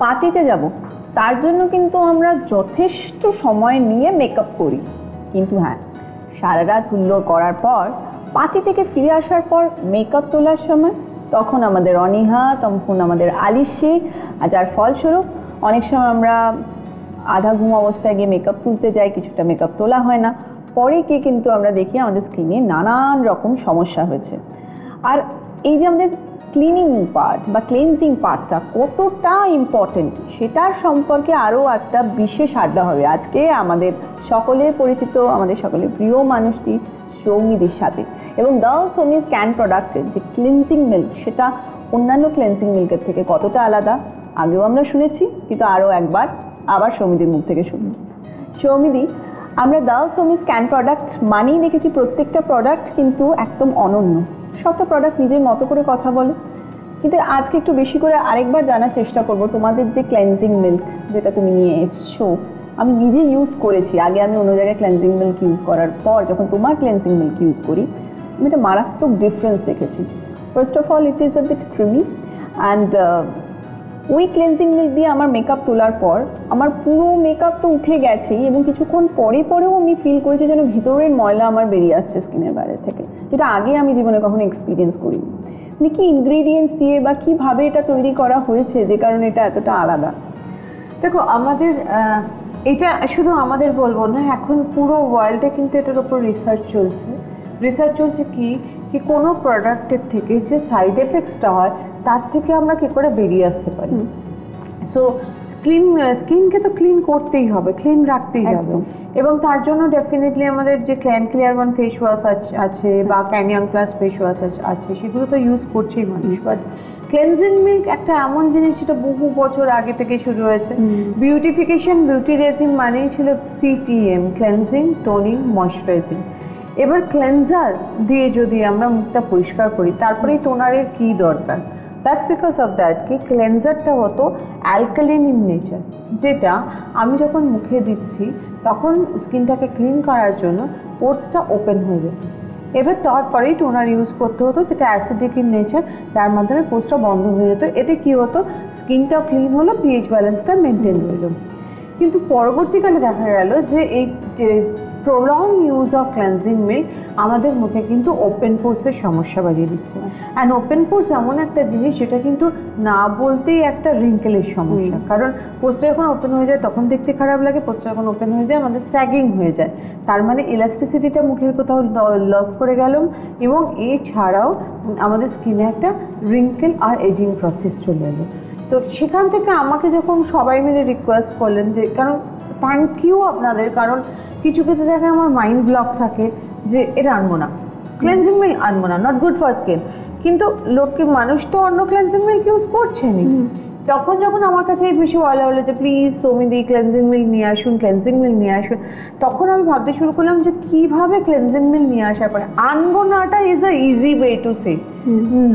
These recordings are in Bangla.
পার্টিতে যাব, তার জন্য কিন্তু আমরা যথেষ্ট সময় নিয়ে মেকআপ করি, কিন্তু হ্যাঁ, সারা রাত হুল্লোড় করার পর পার্টি থেকে ফিরে আসার পর মেকআপ তোলার সময় তখন আমাদের অনীহা, তখন আমাদের আলিস্যি, আর যার ফলস্বরূপ অনেক সময় আমরা আধা ঘুম অবস্থায় গিয়ে মেকআপ তুলতে যাই, কিছুটা মেকআপ তোলা হয় না, পরে গিয়ে কিন্তু আমরা দেখি আমাদের স্কিনে নানান রকম সমস্যা হয়েছে। আর এই যে আমাদের ক্লিনিং পার্ট বা ক্লিনজিং পার্টটা কতটা ইম্পর্টেন্ট সেটার সম্পর্কে আরও একটা বিশেষ আড্ডা হবে আজকে আমাদের সকলের পরিচিত, আমাদের সকলের প্রিয় মানুষটি সৌমিদির সাথে। এবং দ্য সৌমি স্ক্যান প্রোডাক্টের যে ক্লিনজিং মিল্ক সেটা অন্যান্য ক্লিনজিং মিল্কের থেকে কতটা আলাদা আগেও আমরা শুনেছি, কিন্তু আরও একবার আবার সৌমিদির মুখ থেকে শুনি। সৌমিদি, আমরা দ্য সৌমি স্ক্যান প্রোডাক্ট মানেই দেখেছি প্রত্যেকটা প্রোডাক্ট কিন্তু একদম অনন্য, সবটা প্রোডাক্ট নিজের মতো করে কথা বলে, কিন্তু আজকে একটু বেশি করে আরেকবার জানার চেষ্টা করব তোমাদের যে ক্লেনজিং মিল্ক যেটা তুমি নিয়ে এসছো, আমি নিজে ইউজ করেছি, আগে আমি অন্য জায়গায় ক্লেনজিং মিল্ক ইউজ করার পর যখন তোমার ক্লেনজিং মিল্ক ইউজ করি আমি একটা মারাত্মক ডিফারেন্স দেখেছি। First of all it is a bit creamy and ওই ক্লেনজিং মিল্ক দিয়ে আমার মেকআপ তোলার পর আমার পুরো মেকআপ তো উঠে গেছেই এবং কিছুক্ষণ পরেও আমি ফিল করেছি যেন ভিতরের ময়লা আমার বেরিয়ে আসছে স্কিনের বাইরে থেকে, যেটা আগে আমি জীবনে কখনো এক্সপিরিয়েন্স করিনি। মানে কি ইনগ্রিডিয়েন্টস দিয়ে বা কীভাবে এটা তৈরি করা হয়েছে যে কারণে এটা এতটা আলাদা? দেখো, আমাদের এটা শুধু আমাদের বলবো না, এখন পুরো ওয়ার্ল্ডে কিন্তু এটার উপর রিসার্চ চলছে কি কোনো প্রোডাক্টের থেকে যে সাইড এফেক্টসটা হয় তার থেকে আমরা কী করে বেরিয়ে আসতে পারি। সো স্কিনকে তো ক্লিন করতেই হবে, ক্লিন রাখতেই হবে, এবং তার জন্য ডেফিনেটলি আমাদের যে ক্লিয়ার ওয়ান ফেস ওয়াশ আছে বা ক্যানিয়াং প্লাস ফেস ওয়াশ আছে সেগুলো তো ইউজ করছেই মানুষ। বাট ক্লেনজিং মিল্ক একটা এমন জিনিস যেটা বহু বছর আগে থেকে শুরু হয়েছে। বিউটি রেজিম মানেই ছিল CTM, ক্লেনজিং, টোনিং, ময়শ্চারাইজিং। এবার ক্লেনজার দিয়ে যদি আমরা মুখটা পরিষ্কার করি তারপরেই টোনারের কী দরকার, দ্যাটস বিকজ অফ দ্যাট কি ক্লেনজারটা হতো অ্যালকালিন ইন নেচার, যেটা আমি যখন মুখে দিচ্ছি তখন স্কিনটাকে ক্লিন করার জন্য পোর্সটা ওপেন হয়ে যেত। এবার তারপরেই টোনার ইউজ করতে হতো যেটা অ্যাসিডিক ইন নেচার, যার মাধ্যমে পোর্সটা বন্ধ হয়ে যেত। এতে কী হতো, স্কিনটাও ক্লিন হলো, পিএইচ ব্যালেন্সটা মেনটেন হলো। কিন্তু পরবর্তীকালে দেখা গেল যে এই prolong use of cleansing milk আমাদের মুখে কিন্তু ওপেন পোর্সের সমস্যা বাড়িয়ে দিচ্ছে। অ্যান্ড ওপেন পোর্স এমন একটা জিনিস যেটা কিন্তু না বলতেই একটা রিঙ্কেলের সমস্যা, কারণ পোর্সটা যখন ওপেন হয়ে যায় তখন দেখতে খারাপ লাগে, পোর্সটা যখন ওপেন হয়ে যায় আমাদের স্যাগিং হয়ে যায়, তার মানে ইলাস্টিসিটিটা মুখের কোথাও লস করে গেলাম, এবং এছাড়াও আমাদের স্কিনে একটা রিঙ্কেল আর এজিং প্রসেস চলে এলো। তো সেখান থেকে আমাকে যখন সবাই মিলে রিকোয়েস্ট করলেন যে, কারণ থ্যাংক ইউ আপনাদের, কারণ কিছু জায়গায় আমার মাইন্ড ব্লক থাকে যে এটা আনবো না, ক্লেনজিং মিল্ক আনবো না, নট গুড ফর স্কিন, কিন্তু মানুষ তো অন্য ক্লেনজিং মিল্ক ইউজ করছেনই। তখন যখন আমার কাছে এই বেশি বলা হলো যে প্লিজ সৌমিদি ক্লেনজিং মিল্ক নিয়ে আসুন, তখন আমি ভাবতে শুরু করলাম যে কীভাবে ক্লেনজিং মিল্ক নিয়ে আসার পরে আনবো নাটা is a easy way to say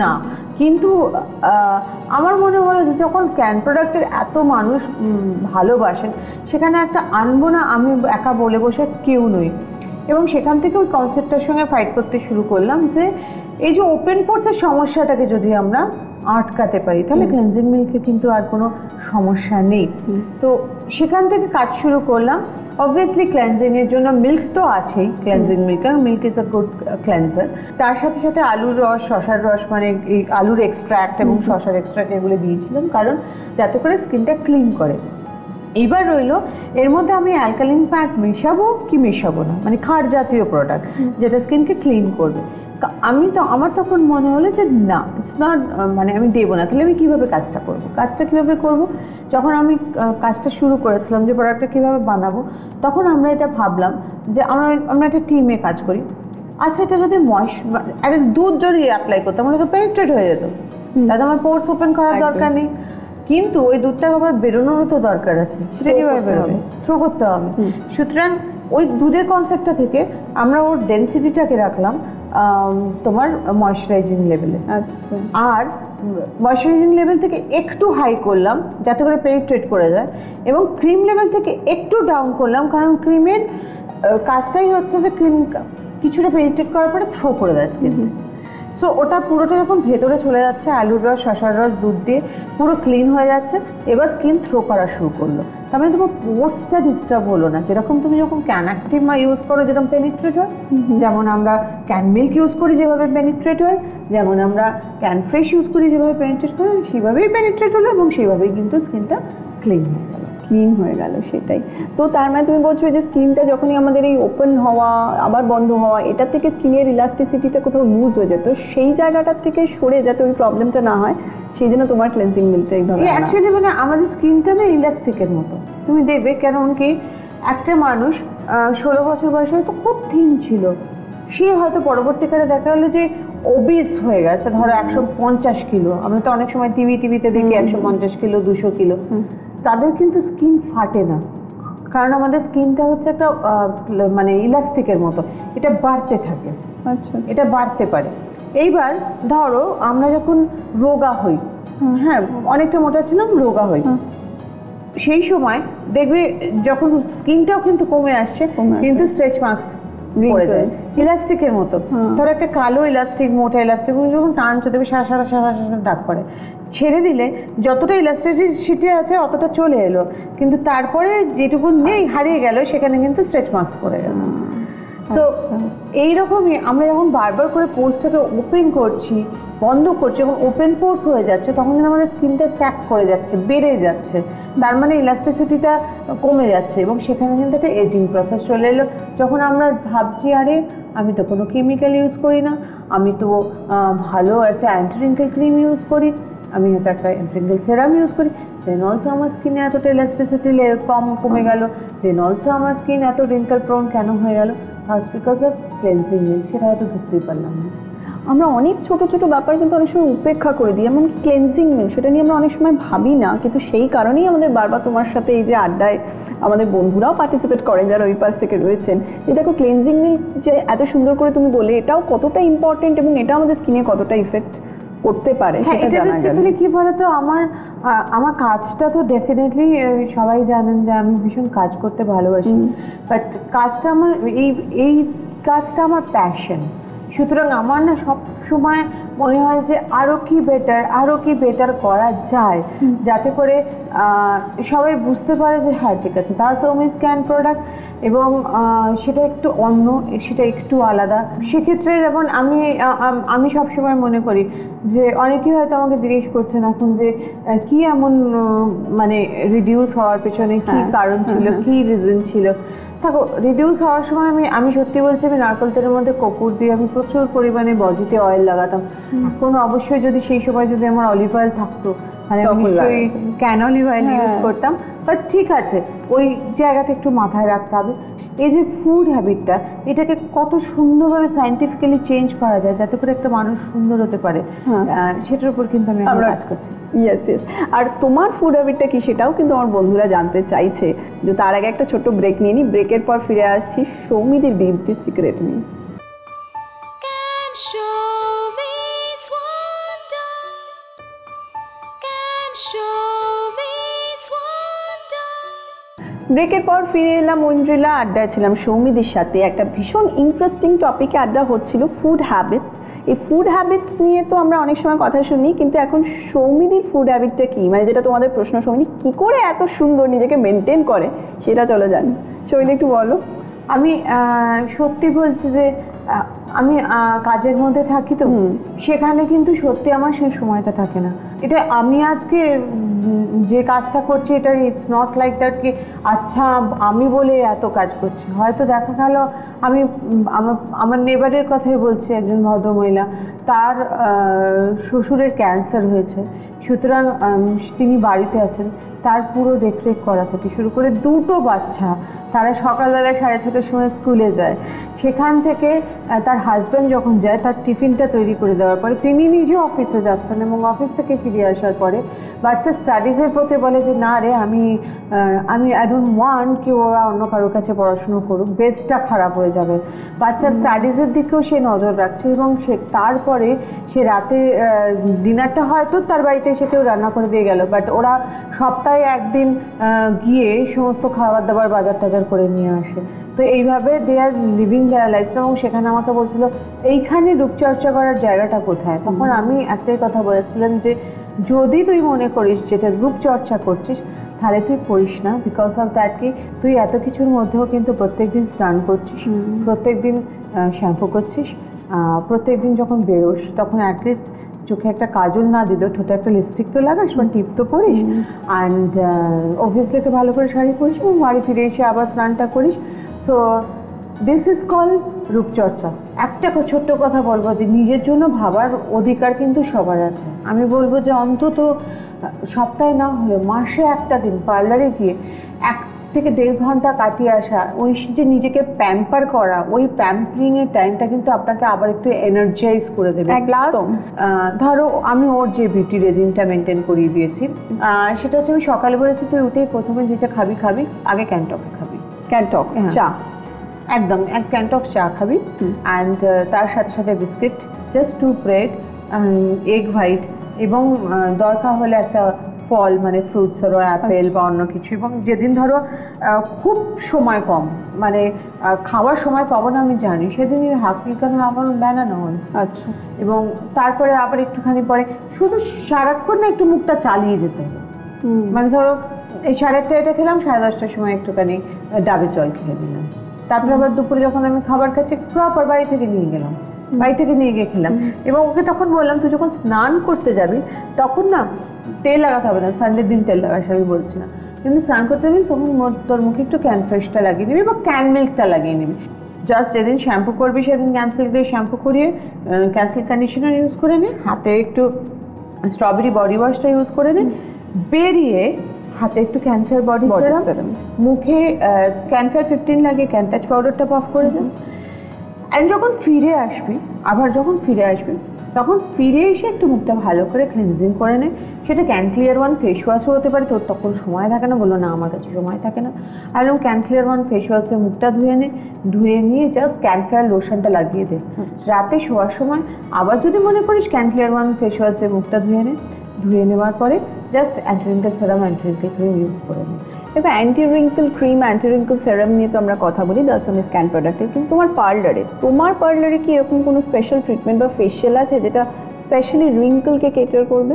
না। কিন্তু আমার মনে হলো যে যখন ক্যান প্রোডাক্টের এত মানুষ ভালোবাসেন, সেখানে একটা আনবো না আমি একা বলে বসে কেউ নই, এবং সেখান থেকে ওই কনসেপ্টটার সঙ্গে ফাইট করতে শুরু করলাম যে এই যে ওপেন পোর্সের সমস্যাটাকে যদি আমরা আটকাতে পারি তাহলে ক্লেনজিং মিল্কে কিন্তু আর কোনো সমস্যা নেই। তো সেখান থেকে কাজ শুরু করলাম। অবভিয়াসলি ক্লেনজিংয়ের জন্য মিল্ক তো আছেই, ক্লেনজিং মিল্ক, কারণ milk is a good cleanser. তার সাথে সাথে আলুর রস, শসার রস, মানে এই আলুর এক্সট্র্যাক্ট এবং শসার এক্সট্র্যাক্ট এগুলো দিয়েছিলাম, কারণ যাতে করে স্কিনটা ক্লিন করে। এইবার রইল এর মধ্যে আমি অ্যালকালিন প্যাক মেশাবো না, মানে ক্ষার জাতীয় প্রোডাক্ট যেটা স্কিনকে ক্লিন করবে। আমার তখন মনে হলো যে না, ইটস নট, মানে আমি দেবো না, তাহলে আমি কীভাবে কাজটা কীভাবে করবো। যখন আমি কাজটা শুরু করেছিলাম যে প্রোডাক্টটা কীভাবে বানাবো, তখন আমরা এটা ভাবলাম যে আমরা একটা টিমে কাজ করি। আচ্ছা, এটা যদি একটা দুধ যদি অ্যাপ্লাই করতাম তাহলে তো পেনিট্রেট হয়ে যেত, তাহলে আমার পোর্স ওপেন করার দরকার নেই, কিন্তু ওই দুধটা আবার বেরোনোরও তো দরকার আছে, সেটা কীভাবে বেরোবে, থ্রো করতে হবে। সুতরাং ওই দুধের কনসেপ্টটা থেকে আমরা ওর ডেন্সিটিটাকে রাখলাম তোমার ময়শ্চারাইজিং লেভেলে। আচ্ছা, আর ময়শ্চারাইজিং লেভেল থেকে একটু হাই করলাম যাতে করে পেনিট্রেট করে যায়, এবং ক্রিম লেভেল থেকে একটু ডাউন করলাম, কারণ ক্রিমের কাজটাই হচ্ছে যে ক্রিম কিছুটা পেনিট্রেট করার পরে থ্রো করে দেয় স্কিনে। সো ওটা পুরোটা যখন ভেতরে চলে যাচ্ছে, আলুর রস, শসার রস, দুধ দিয়ে পুরো ক্লিন হয়ে যাচ্ছে, এবার স্কিন থ্রো করা শুরু করলো। তার মানে তোমার পোর্সটা ডিস্টার্ব হলো না। যেরকম তুমি যখন ক্যান অ্যাক্টিভ ইউজ করো যেরকম পেনিট্রেট হয়, যেমন আমরা ক্যান মিল্ক ইউজ করি যেভাবে পেনিট্রেট হয়, যেমন আমরা ক্যান ফ্রেশ ইউজ করি যেভাবে পেনিট্রেট হয়, সেভাবেই পেনিট্রেট হলো এবং সেইভাবেই কিন্তু স্কিনটা ক্লিন হয়ে গেল। সেটাই তো। তার মানে তুমি বলছো যে স্কিনটা যখনই আমাদের এই ওপেন হওয়া আবার বন্ধ হওয়া, এটা থেকে স্কিনের ইলাস্টিসিটিটা কোথাও লুজ হয়ে যেত, সেই জায়গাটার থেকে সরে যাতে ওই প্রবলেমটা না হয়, সেই জন্য তোমার ক্লেন্সিং মিল্কটা এইভাবে। অ্যাকচুয়ালি মানে আমাদের স্কিনটা না ইলাস্টিকের মতো, তুমি দেখবে। কারণ কি, একটা মানুষ 16 বছর বয়সে হয়তো খুব থিন ছিল, সে হয়তো পরবর্তীকালে দেখা গেলো যে ওবিস হয়ে গেছে, ধরো 150 কিলো। আমরা তো অনেক সময় টিভিতে দেখি 150 কিলো, 200 কিলো, তাদের কিন্তু স্কিন ফাটে না। কারণ আমাদের স্কিনটা হচ্ছে একটা মানে ইলাস্টিকের মতো, এটা বাড়তে থাকে। আচ্ছা, এটা বাড়তে পারে। এইবার ধরো আমরা যখন রোগা হই, হ্যাঁ অনেকটা মোটা ছিলাম, রোগা হই, সেই সময় দেখবে যখন স্কিনটাও কিন্তু কমে আসছে, কিন্তু স্ট্রেচ মার্কস পড়ে যায় ইলাস্টিকের মতো। ধরো একটা কালো ইলাস্টিক, মোটা ইলাস্টিক যখন টানছো দেবে সারা সারা সারা সারা দাগ পড়ে। ছেড়ে দিলে যতটা ইলাস্টিসিটি আছে অতটা চলে এলো, কিন্তু তারপরে যেটুকু নেই হারিয়ে গেল, সেখানে কিন্তু স্ট্রেচ মার্কস পড়ে গেল। সো এইরকমই আমরা যখন বারবার করে পোর্সটাকে ওপেন করছি, বন্ধ করছি, যখন ওপেন পোর্স হয়ে যাচ্ছে, তখন কিন্তু আমাদের স্কিনটা স্যাক করে যাচ্ছে, বেড়ে যাচ্ছে, তার মানে ইলাস্টিসিটিটা কমে যাচ্ছে, এবং সেখানে কিন্তু একটা এজিং প্রসেস চলে এলো। যখন আমরা ভাবছি আরে আমি তো কোনো কেমিক্যাল ইউজ করি না, আমি তো ভালো একটা অ্যান্টি রিঙ্কেল ক্রিম ইউজ করি, আমি হয়তো একটা অ্যান্টি রিঙ্কেল সেরাম ইউজ করি, দেন অলসো আমার স্কিনে এতটা ইলাস্টিসিটি কমে গেল, দেন অলসো আমার স্কিন এত রিঙ্কেল প্রোন কেন হয়ে গেল? First because of cleansing milk. সেটা হয়তো ধরতেই পারলাম না। আমরা অনেক ছোট ছোট ব্যাপার কিন্তু অনেক সময় উপেক্ষা করে দিই, এমনকি ক্লেন্সিং মিল্ক, সেটা নিয়ে আমরা অনেক সময় ভাবি না, কিন্তু সেই কারণেই আমাদের বারবার তোমার সাথে এই যে আড্ডায় আমাদের বন্ধুরাও পার্টিসিপেট করেন যারা ওই পাশ থেকে রয়েছেন, যে দেখো ক্লেন্সিং মিল্ক যে এত সুন্দর করে তুমি বলে, এটাও কতটা ইম্পর্টেন্ট এবং এটা আমাদের স্কিনে কতটা ইফেক্ট করতে পারে। হ্যাঁ, এটা বেসিক্যালি কি বলতো, আমার কাজটা তো ডেফিনেটলি সবাই জানেন যে আমি ভীষণ কাজ করতে ভালোবাসি, বাট কাজটা আমার এই কাজটা আমার প্যাশন। সুতরাং আমার না সব সময় মনে হয় যে আরও কি বেটার করা যায়, যাতে করে সবাই বুঝতে পারে যে হ্যাঁ ঠিক আছে, দ্য সৌমিস ক্যান প্রোডাক্ট, এবং সেটা একটু অন্য, সেটা একটু আলাদা। সেক্ষেত্রে যেমন আমি সবসময় মনে করি যে অনেকেই হয়তো আমাকে জিজ্ঞেস করছেন এখন যে কি এমন মানে রিডিউস হওয়ার পেছনে কী কারণ ছিল, কী রিজন ছিল। দেখো, রিডিউস হওয়ার সময় আমি সত্যি বলছি, আমি নারকেল তেলের মধ্যে কপুর দিয়ে আমি প্রচুর পরিমাণে বডিতে অয়েল লাগাতাম। এখন অবশ্যই যদি সেই সময় যদি আমার অলিভ অয়েল থাকতো, মানে আমি নিশ্চয়ই ক্যান অলিভ অয়েল ইউজ করতাম, বাট ঠিক আছে, ওই জায়গাটা একটু মাথায় রাখতে হবে। এই যে ফুড হ্যাবিটটা, এটাকে কত সুন্দরভাবে সায়েন্টিফিক্যালি চেঞ্জ করা যায় যাতে করে একটা মানুষ সুন্দর হতে পারে, সেটার উপর কিন্তু আমি কাজ করছি। ইয়েস। আর তোমার ফুড হ্যাবিটটা কি, সেটাও কিন্তু আমার বন্ধুরা জানতে চাইছে। যে তার আগে একটা ছোট্ট ব্রেক নিয়ে নিই, ব্রেকের পর ফিরে আসছি সৌমিদির বিউটি সিক্রেট নিয়ে। ব্রেকের পর ফিরে এলাম ঐন্দ্রিলা, আড্ডায় ছিলাম সৌমিদির সাথে। একটা ভীষণ ইন্টারেস্টিং টপিকে আড্ডা হচ্ছিল, ফুড হ্যাবিট। এই ফুড হ্যাবিট নিয়ে তো আমরা অনেক সময় কথা শুনি, কিন্তু এখন সৌমিদির ফুড হ্যাবিটটা কী, মানে যেটা তোমাদের প্রশ্ন, সৌমিদি কী করে এত সুন্দর নিজেকে মেনটেন করে, সেটা চলো জানি। সৌমিদি একটু বলো। আমি সত্যি বলছি যে আমি কাজের মধ্যে থাকি, তো সেখানে কিন্তু সত্যি আমার সেই সময়টা থাকে না। এটা আমি আজকে যে কাজটা করছি, এটা ইটস নট লাইক দ্যাট কি আচ্ছা আমি বলে এত কাজ করছি। হয়তো দেখা গেল আমি আমার নেবারের কথাই বলছি, একজন ভদ্রমহিলা, তার শ্বশুরের ক্যান্সার হয়েছে, সুতরাং তিনি বাড়িতে আছেন, তার পুরো দেখরেখ করা থেকে শুরু করে 2টো বাচ্চা, তারা সকালবেলা 6:30টার সময় স্কুলে যায়, সেখান থেকে তার হাজব্যান্ড যখন যায় তার টিফিনটা তৈরি করে দেওয়ার পরে তিনি নিজে অফিসে যাচ্ছেন, এবং অফিস থেকে ফিরে আসার পরে বাচ্চা স্টাডিজের প্রতি বলে যে না রে, আমি আই ডোন্ট ওয়ান্ট কি ওরা অন্য কারোর কাছে পড়াশুনো করুক, বেসটা খারাপ হয়ে যাবে। বাচ্চা স্টাডিজের দিকেও সে নজর রাখছে, এবং তারপরে সে রাতে ডিনারটা হয়তো তার বাড়িতে এসে কেউ রান্না করে দিয়ে গেল, বাট ওরা সপ্তাহে একদিন গিয়ে সমস্ত খাবার দাবার বাজার টাজার করে নিয়ে আসে। তো এইভাবে দে আর লিভিং দেয়ার লাইফ। এবং সেখানে আমাকে বলছে বলছিল এইখানে রূপচর্চা করার জায়গাটা কোথায়, তখন আমি একটাই কথা বলেছিলাম যে যদি তুই মনে করিস যেটা রূপচর্চা করছিস তাহলে তুই করিস না, বিকজ অফ দ্যাট কি তুই এত কিছুর মধ্যেও কিন্তু প্রত্যেকদিন স্নান করছিস, প্রত্যেকদিন শ্যাম্পু করছিস, প্রত্যেকদিন যখন বেরোস তখন অ্যাটলিস্ট চোখে একটা কাজল না দিলেও ঠোঁটে একটা লিপস্টিক তো লাগাস বা টিপ তো পরিস, অ্যান্ড অবভিয়াসলি একটা ভালো করে শাড়ি পরিস এবং বাড়ি ফিরে এসে আবার স্নানটা করিস। সো দিস ইজ কল রূপচর্চা। একটা ছোট্ট কথা বলবো যে নিজের জন্য ভাবার অধিকার কিন্তু সবার আছে। আমি বলবো যে অন্তত সপ্তাহে না হলে মাসে একটা দিন পার্লারে গিয়ে 1 থেকে 1.5 ঘন্টা কাটিয়ে আসা, ওই যে নিজেকে প্যাম্পার করা, ওই প্যাম্পারিংয়ের টাইমটা কিন্তু আপনাকে আবার একটু এনার্জাইজ করে দেবে। প্লাস ধরো আমি ওর যে বিউটি রেজিমটা মেনটেন করিয়ে দিয়েছি, সেটা হচ্ছে আমি সকালে বলেছি তুই উঠেই প্রথমে যেটা খাবি আগে ক্যান্টক্স খাবি, ক্যান্টক্স চা, একদম এক ক্যান্টক্স চা খাবি, অ্যান্ড তার সাথে সাথে biscuit, just 2 bread, egg white, এবং দরকার হলে একটা ফল মানে ফ্রুটস ধরো অ্যাপেল বা অন্য কিছু। এবং যেদিন ধরো খুব সময় কম মানে খাওয়ার সময় পাবো না আমি জানি, সেদিন হাফ লিকার আমার ব্যানানা হল। আচ্ছা, এবং তারপরে আবার একটুখানি পরে শুধু সারাক্ষণ না একটু মুখটা চালিয়ে যেতে হবে, মানে ধরো এই 8:30 এটা খেলাম, 10:30টার সময় একটুখানি ডাবের জল খেয়ে নিলাম, তারপরে আবার দুপুরে যখন আমি খাবার খাচ্ছি প্রপার বাড়ি থেকে নিয়ে গেলাম, বাড়ি থেকে নিয়ে গিয়ে খেলাম। এবং ওকে তখন বললাম তুই যখন স্নান করতে যাবি তখন না তেল লাগাতে হবে না, সানডের দিন তেল লাগাস আমি বলছি না, কিন্তু স্নান করতে যাবি তখন তোর মুখে একটু ক্যান ফ্রেশটা লাগিয়ে নিবি বা ক্যান মিল্কটা লাগিয়ে নিবি। জাস্ট যেদিন শ্যাম্পু করবি সেদিন ক্যানসিল্ক দিয়ে শ্যাম্পু করিয়ে ক্যানসিল্ক কন্ডিশনার ইউজ করে নে, হাতে একটু স্ট্রবেরি বডি ওয়াশটা ইউজ করে নে, বেরিয়ে হাতে একটু ক্যানফেয়ার বডি সেরাম, মুখে ক্যানফেয়ার 15 লাগে, ক্যানটাচ পাউডারটা অফ করে দেন। অ্যান্ড যখন ফিরে আসবি তখন ফিরে এসে একটু মুখটা ভালো করে ক্লিনজিং করে নে, সেটা ক্যান ক্লিয়ার 1 ফেস ওয়াশও হতে পারে, তোর তখন সময় থাকে না, বললো না আমার কাছে সময় থাকে না, আর এরকম ক্যান ক্লিয়ার 1 ফেস ওয়াশ দিয়ে মুখটা ধুয়ে নিয়ে জাস্ট ক্যানফেয়ার লোশনটা লাগিয়ে দে। রাতে শোয়ার সময় আবার যদি মনে করিস ক্যান ক্লিয়ার 1 ফেস ওয়াশ দিয়ে মুখটা ধুয়ে নেওয়ার পরে just anti wrinkle serum, anti wrinkle cream use করে নে। এবার anti wrinkle cream, anti wrinkle serum নিয়ে তো আমরা কথা বলি দাসমি স্ক্যান প্রোডাক্টের, কিন্তু তোমার পার্লারে কি এরকম কোনো স্পেশাল ট্রিটমেন্ট বা ফেশিয়াল আছে যেটা স্পেশালি রিঙ্কেলকে কেটার করবে?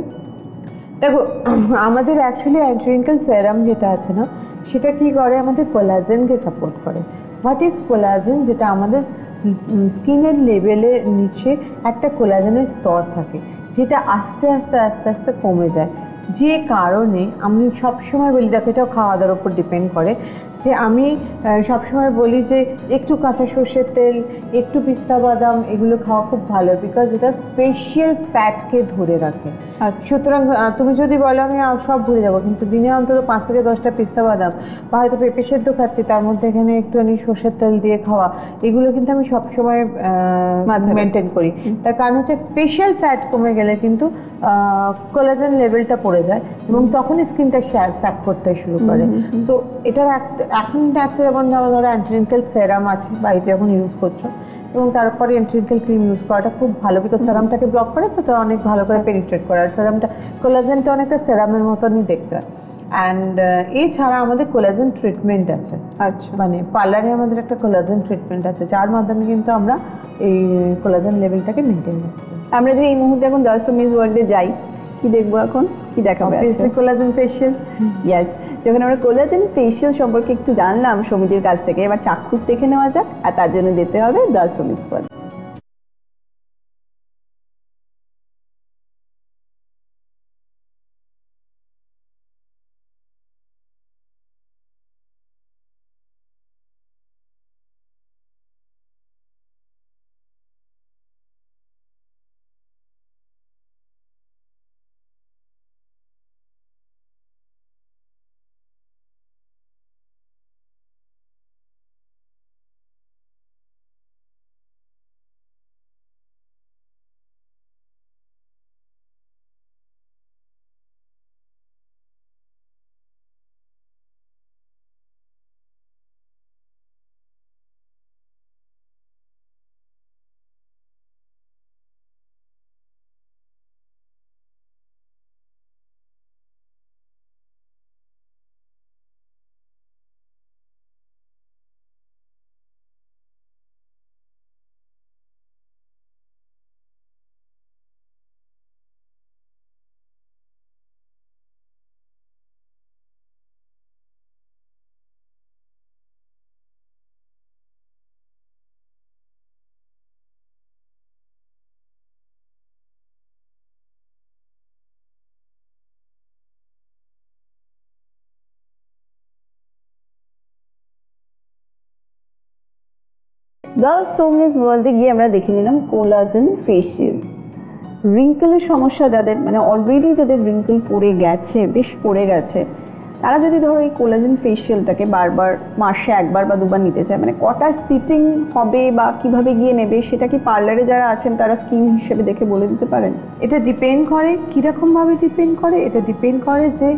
দেখো আমাদের অ্যাকচুয়ালি অ্যান্টি রিঙ্কেল সেরাম যেটা আছে না, সেটা কি করে আমাদের কোলাজেনকে সাপোর্ট করে। What is collagen? যেটা আমাদের স্কিনের লেভেলের নিচে একটা কোলাজেনের স্তর থাকে, যেটা আস্তে আস্তে আস্তে আস্তে কমে যায়, যে কারণে আমি সবসময় বলি, দেখো এটাও খাওয়া দাওয়ার উপর ডিপেন্ড করে, যে আমি সবসময় বলি যে একটু কাঁচা সর্ষের তেল, একটু পিস্তা বাদাম এগুলো খাওয়া খুব ভালো, বিকজ এটা ফেশিয়াল ফ্যাটকে ধরে রাখে। সুতরাং তুমি যদি বলো আমি সব ভুলে যাবো, কিন্তু দিনে অন্তত 5 থেকে 10টা পিস্তা বাদাম বা হয়তো পেঁপে সেদ্ধ খাচ্ছি, তার মধ্যে এখানে একটুখানি সর্ষের তেল দিয়ে খাওয়া, এগুলো কিন্তু আমি সবসময় মেনটেন করি। তার কারণ হচ্ছে ফেশিয়াল ফ্যাট কমে গেলে কিন্তু কোলাজেন লেভেলটা পড়ে যায় এবং তখনই স্কিনটা স্যাপ করতে শুরু করে। সো এটার এখন একটা যেমন ধরো অ্যান্টি রিঙ্কেল সেরাম আছে বাড়িতে যখন ইউজ করছো, এবং তারপরে অ্যান্টি রিঙ্কেল ক্রিম ইউজ করাটা খুব ভালো, বিকজ সেরামটাকে ব্লক করে, তো অনেক ভালো করে পেনিট্রেট করে, আর সেরামটা কোলাজেনটা অনেকটা সেরামের মতনই দেখতে হয়। অ্যান্ড এছাড়া আমাদের কোলাজেন ট্রিটমেন্ট আছে। আচ্ছা, মানে পার্লারে আমাদের একটা কোলাজেন ট্রিটমেন্ট আছে, যার মাধ্যমে কিন্তু আমরা এই কোলাজেন লেভেলটাকে মেনটেন করতে পারি। আমরা যদি এই মুহূর্তে এখন দাসমিস ওয়ার্ল্ডে যাই, কি দেখবো এখন? কি দেখাবে? Collagen facial. ইয়েস, যখন আমরা কোলাজেন ফেশিয়াল সম্পর্কে একটু জানলাম সমিতির কাছ থেকে, এবার চাক্ষুষ দেখে নেওয়া যাক, আর তার জন্য যেতে হবে দাসমিস ওয়ার্ল্ড। দ্য সোমনিস ওয়ার্ল্ডে গিয়ে আমরা দেখে নিলাম কোলাজেন ফেসিয়াল। রিঙ্কেলের সমস্যা যাদের, মানে অলরেডি যাদের রিঙ্কেল পড়ে গেছে, বেশ পড়ে গেছে, তারা যদি ধরো এই কোলাজেন ফেসিয়ালটাকে বারবার মাসে একবার বা দুবার নিতে চায়, মানে কটা সিটিং হবে বা কিভাবে গিয়ে নেবে, সেটা কি পার্লারে যারা আছেন তারা স্কিন হিসেবে দেখে বলে দিতে পারেন? এটা ডিপেন্ড করে কীরকমভাবে ডিপেন্ড করে, এটা ডিপেন্ড করে যে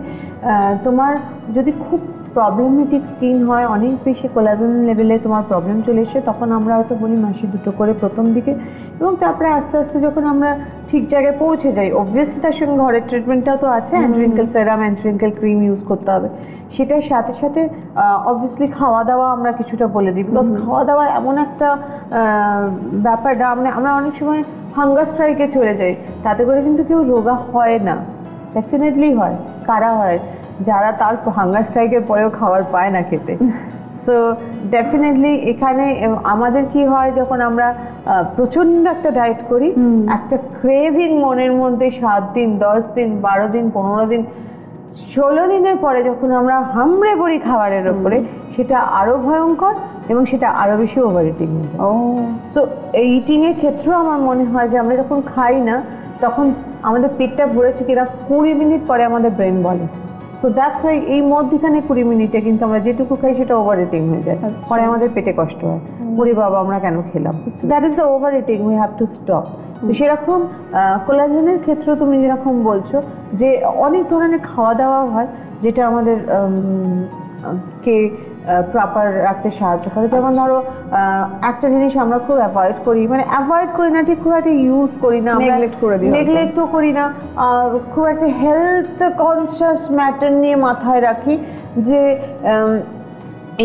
তোমার যদি খুব প্রবলেমেটিক স্কিন হয়, অনেক বেশি কোলাজেন লেভেলে তোমার প্রবলেম চলে এসে, তখন আমরা হয়তো বলি মাসে 2টো করে প্রথম দিকে, এবং তারপরে আস্তে আস্তে যখন আমরা ঠিক জায়গায় পৌঁছে যাই, অবভিয়াসলি তার সঙ্গে ঘরের ট্রিটমেন্টটাও তো আছে, anti wrinkle serum, anti wrinkle cream use করতে হবে। সেটার সাথে সাথে অবভিয়াসলি খাওয়া দাওয়া আমরা কিছুটা বলে দিই, বিকজ খাওয়া দাওয়া এমন একটা ব্যাপারটা, আমরা অনেক সময় হাঙ্গার স্ট্রাইকে চলে যাই, তাতে করে কিন্তু কেউ রোগা হয় না, ডেফিনেটলি হয়। কারা হয়? যারা তার হাঙ্গার স্ট্রাইকের পরেও খাবার পায় না খেতে। সো ডেফিনেটলি এখানে আমাদের কি হয়, যখন আমরা প্রচণ্ড একটা ডায়েট করি, একটা ক্রেভিং মনের মধ্যে 7 দিন, 10 দিন, 12 দিন, 15 দিন, 16 দিনের পরে যখন আমরা হামড়ে পড়ি খাবারের ওপরে, সেটা আরও ভয়ঙ্কর এবং সেটা আরও বেশি ওভার ইটিং হয়ে যায়। সো ইটিংয়ের ক্ষেত্রেও আমার মনে হয় যে আমরা যখন খাই না, তখন আমাদের পেটটা ভরেছে কিনা 20 মিনিট পরে আমাদের ব্রেন বলে। সো দ্যাটস ওয়াই এই মধ্যখানে 20 মিনিটে কিন্তু আমরা যেটুকু খাই সেটা ওভার ইটিং হয়ে যায়, পরে আমাদের পেটে কষ্ট হয়, ওরে বাবা আমরা কেন খেলাম। So that is the over eating, we have to stop. তো সেরকম কোলাজেনের ক্ষেত্রেও তুমি যেরকম বলছো যে অনেক ধরনের খাওয়া দাওয়া হয় যেটা আমাদের কে প্রপার রাখতে সাহায্য করে। যেমন ধরো একটা জিনিস আমরা খুব অ্যাভয়েড করি, মানে অ্যাভয়েড করি না ঠিক, খুব একটা ইউজ করি না, নেগলেক্টও করি না, খুব একটা হেলথ কনসিয়াস ম্যাটার নিয়ে মাথায় রাখি যে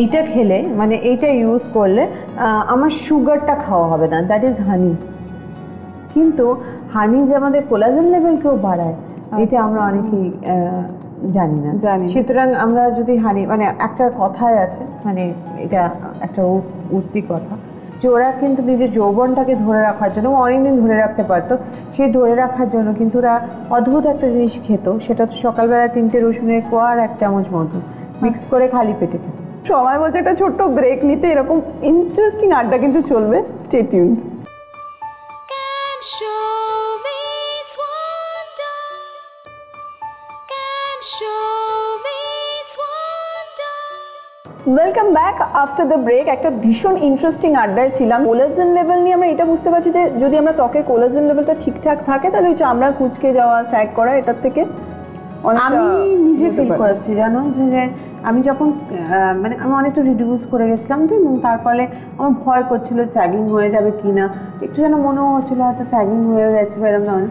এইটা খেলে, মানে এইটা ইউজ করলে আমার সুগারটা খাওয়া হবে না, দ্যাট ইজ হানি। কিন্তু হানি যে আমাদের কোলাজেন লেভেলকেও বাড়ায়, এটা আমরা অনেকেই জানি না। সুতরাং আমরা যদি হানি, মানে একটা কথায় আছে, মানে এটা একটা উক্তি কথা, যে ওরা কিন্তু নিজের যৌবনটাকে ধরে রাখার জন্য, অনেকদিন ধরে রাখতে পারতো, সেই ধরে রাখার জন্য কিন্তু ওরা অদ্ভুত একটা জিনিস খেত, সেটা তো সকালবেলা 3টে রসুনের কোয়া আর 1 চামচ মধু মিক্স করে খালি পেটে খেত। সময় বলছে একটা ছোট্ট ব্রেক নিতে, এরকম ইন্টারেস্টিং আড্ডা কিন্তু চলবে, stay tuned. Welcome back after the break. একটা ভীষণ ইন্টারেস্টিং আড্ডায় ছিলাম। কোলাজেন লেভেল নিয়ে আমরা এটা বুঝতে পারছি যে যদি আমরা ত্বকে কোলাজেন লেভেলটা ঠিকঠাক থাকে, তাহলে ওই চামড়া কুঁচকে যাওয়া, স্যাগ করা, এটার থেকে আমি নিজে ফিল করেছি, জানো, যে আমি যখন মানে আমি অনেকটা রিডিউস করে গেছিলাম তো, এবং তার ফলে আমার ভয় করছিল স্যাগিং হয়ে যাবে কি না, একটু যেন মনেও হচ্ছিলো হয়তো স্যাগিং হয়ে গেছে এরকম ধরনের।